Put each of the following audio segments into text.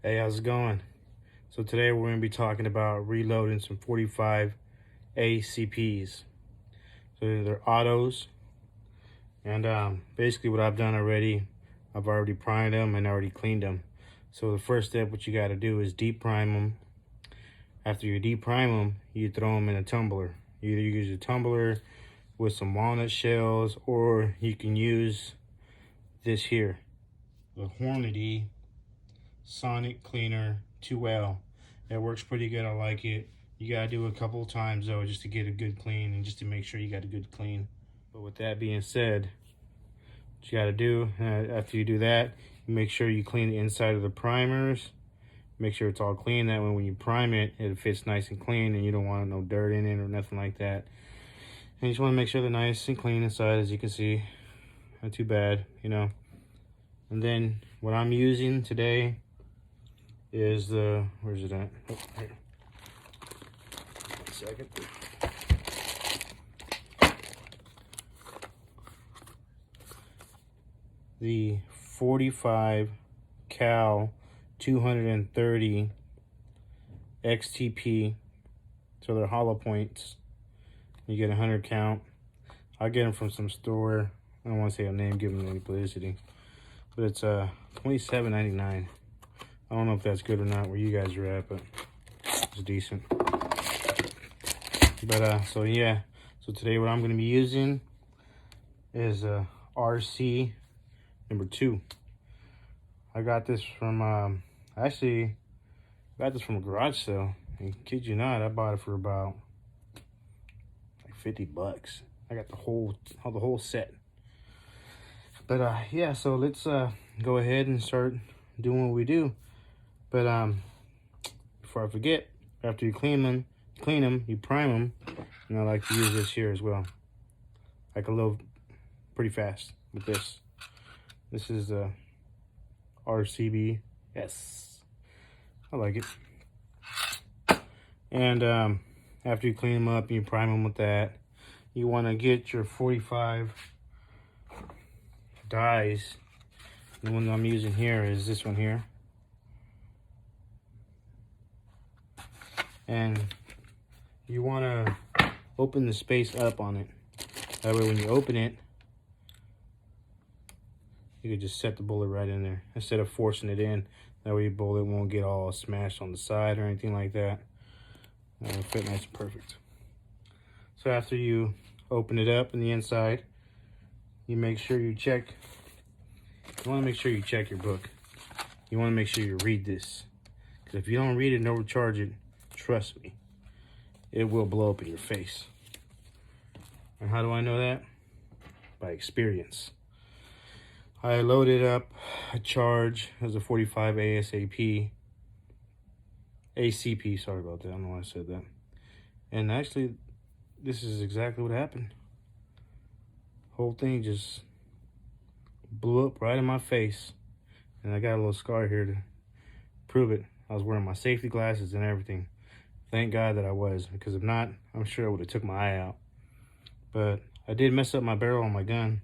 Hey, how's it going? So today we're going to be talking about reloading some 45 ACPs. So they're autos, and basically what I've done already, I've already primed them and already cleaned them. So the first step, what you got to do is deep prime them. After you deep prime them, you throw them in a tumbler. You either use a tumbler with some walnut shells, or you can use this here, the Hornady Sonic Cleaner 2L. It works pretty good. I like it. You gotta do it a couple of times though, just to get a good clean and just to make sure you got a good clean. But with that being said, what you gotta do after you do that, you make sure you clean the inside of the primers. Make sure it's all clean. That way when you prime it, it fits nice and clean, and you don't want no dirt in it or nothing like that. And you just want to make sure they're nice and clean inside, as you can see. Not too bad, you know. And then what I'm using today is the, where's it at? Oh, here. 1 second. The 45 cal 230 XTP. So they're hollow points. You get 100 count. I get them from some store. I don't want to say a name, give them any publicity, but it's $27.99. I don't know if that's good or not where you guys are at, but it's decent. But so yeah, so today what I'm going to be using is RC number 2. I got this from actually got this from a garage sale. And kid you not, I bought it for about like $50. I got the whole set. But yeah, so let's go ahead and start doing what we do. But before I forget, after you clean them, you prime them, and I like to use this here as well, like a little, pretty fast with this. This is the RCB. Yes, I like it. And after you clean them up and you prime them with that, you want to get your 45 dies. The one I'm using here is this one here. And you want to open the space up on it. That way when you open it, you can just set the bullet right in there instead of forcing it in. That way your bullet won't get all smashed on the side or anything like that. It'll fit nice and perfect. So after you open it up in the inside, you make sure you check. You want to make sure you check your book. You want to make sure you read this. Because if you don't read it and overcharge it, trust me, it will blow up in your face. And how do I know that? By experience. I loaded up a charge as a 45 ACP, sorry about that, I don't know why I said that. And actually, this is exactly what happened. Whole thing just blew up right in my face. And I got a little scar here to prove it. I was wearing my safety glasses and everything. Thank God that I was, because if not, I'm sure I would have took my eye out. But I did mess up my barrel on my gun.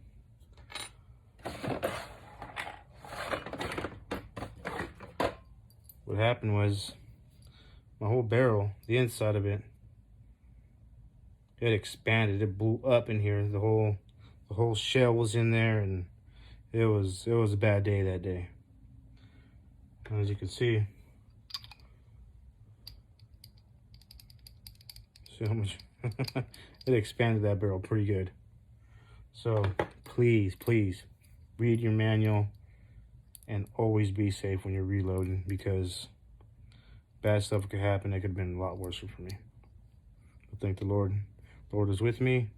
What happened was my whole barrel, the inside of it, it expanded. It blew up in here. The whole shell was in there, and it was a bad day that day. As you can see how much it expanded that barrel pretty good. So please read your manual and always be safe when you're reloading, because bad stuff could happen. It could have been a lot worse for me. But thank the Lord. The Lord is with me,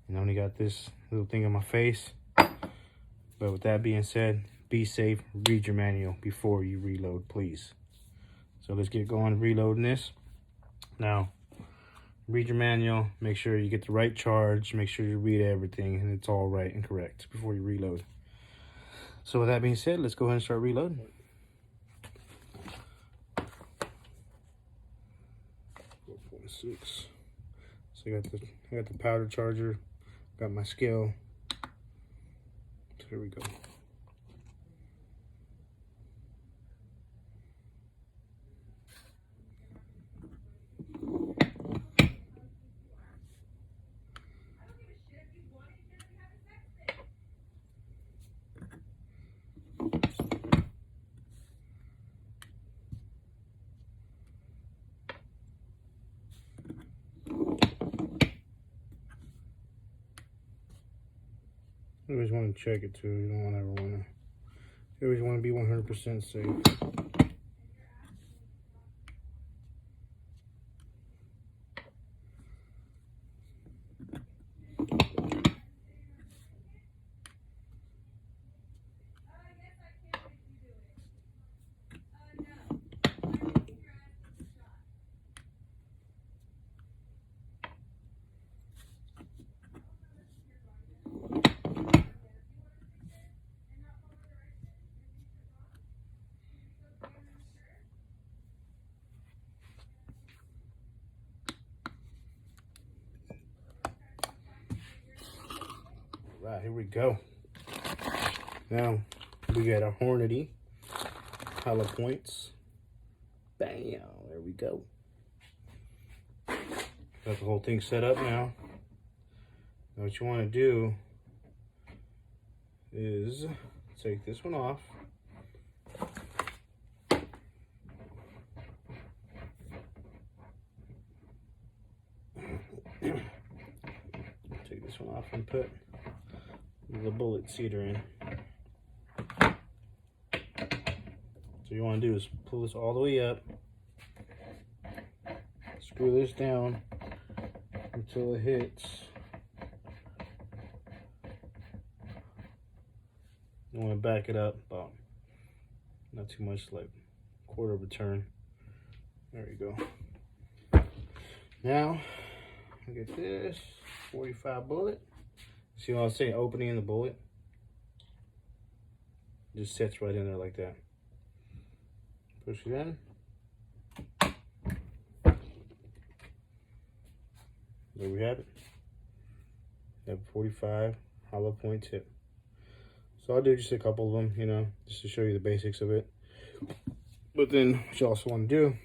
and I only got this little thing on my face. But with that being said, be safe, read your manual before you reload, please. So let's get going reloading this. Now, read your manual, make sure you get the right charge, make sure you read everything and it's all right and correct before you reload. So with that being said, let's go ahead and start reloading. So I got the powder charger, got my scale. So here we go. You always want to check it too. You don't ever want to. You always want to be 100% safe. Right, here we go. Now we got a Hornady hollow points. Bam, there we go. Got the whole thing set up now. Now what you want to do is take this one off. Take this one off and put the bullet seater in. So you want to do is pull this all the way up, screw this down until it hits. You want to back it up about not too much, like quarter of a turn. There you go. Now I get this 45 bullet. See what I was saying, opening the bullet just sits right in there like that. Push it in. There we have it. We have a 45 hollow point tip. So I'll do just a couple of them, you know, just to show you the basics of it. But then what you also want to do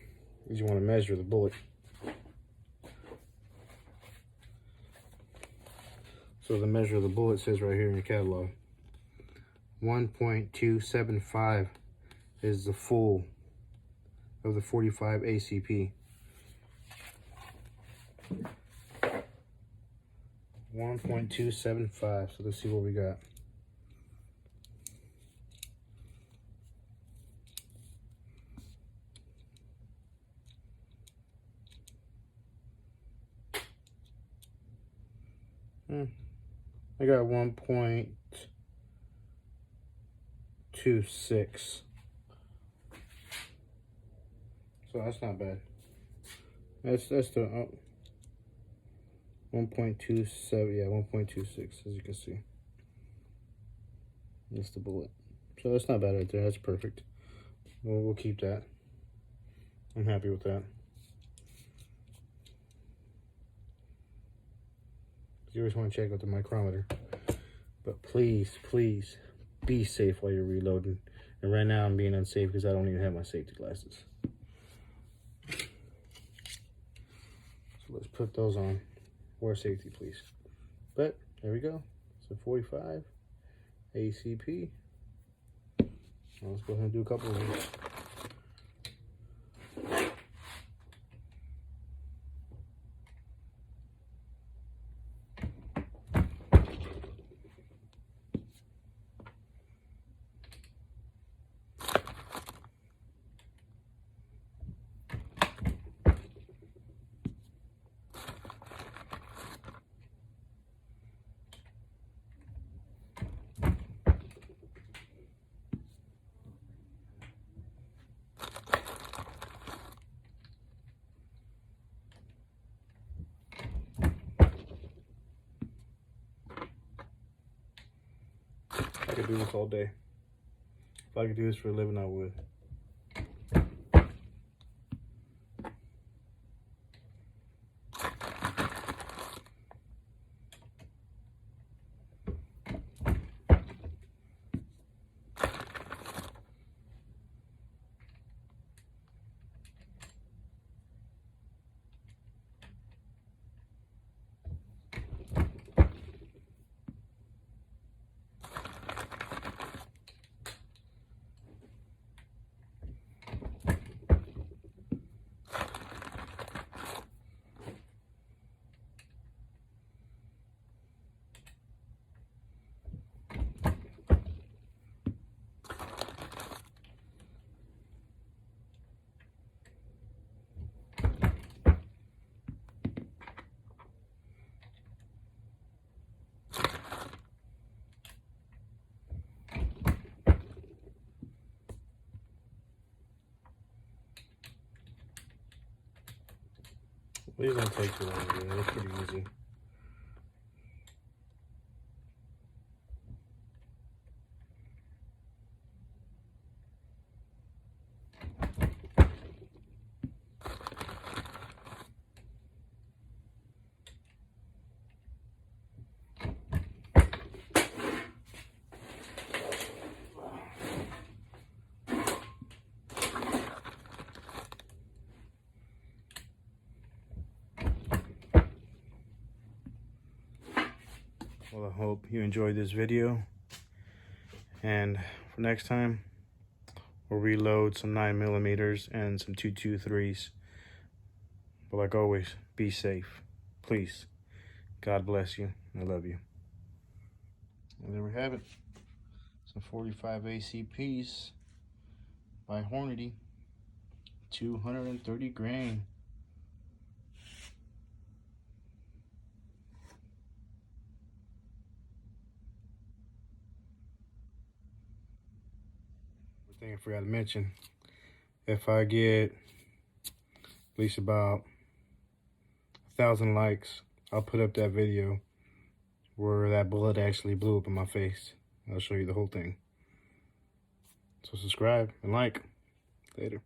is you want to measure the bullet. So the measure of the bullet says right here in the catalog, 1.275 is the full of the 45 ACP. 1.275. So let's see what we got. I got 1.26. So that's not bad. That's the 1.27, yeah, 1.26 as you can see. That's the bullet. So that's not bad right there. That's perfect. We'll keep that. I'm happy with that. You always want to check out the micrometer, but please be safe while you're reloading. And right now I'm being unsafe because I don't even have my safety glasses. So let's put those on. Wear safety, please. But there we go. It's a 45 ACP. Now let's go ahead and do a couple of these. I could do this all day. If I could do this for a living, I would. These don't take too long to do. They're pretty easy. Well, I hope you enjoyed this video, and for next time, we'll reload some 9mm and some 223s. But like always, be safe, please. God bless you. I love you. And there we have it. Some 45 ACPs by Hornady. 230 grain. One thing I forgot to mention, if I get at least about 1,000 likes, I'll put up that video where that bullet actually blew up in my face. I'll show you the whole thing. So subscribe and like. Later.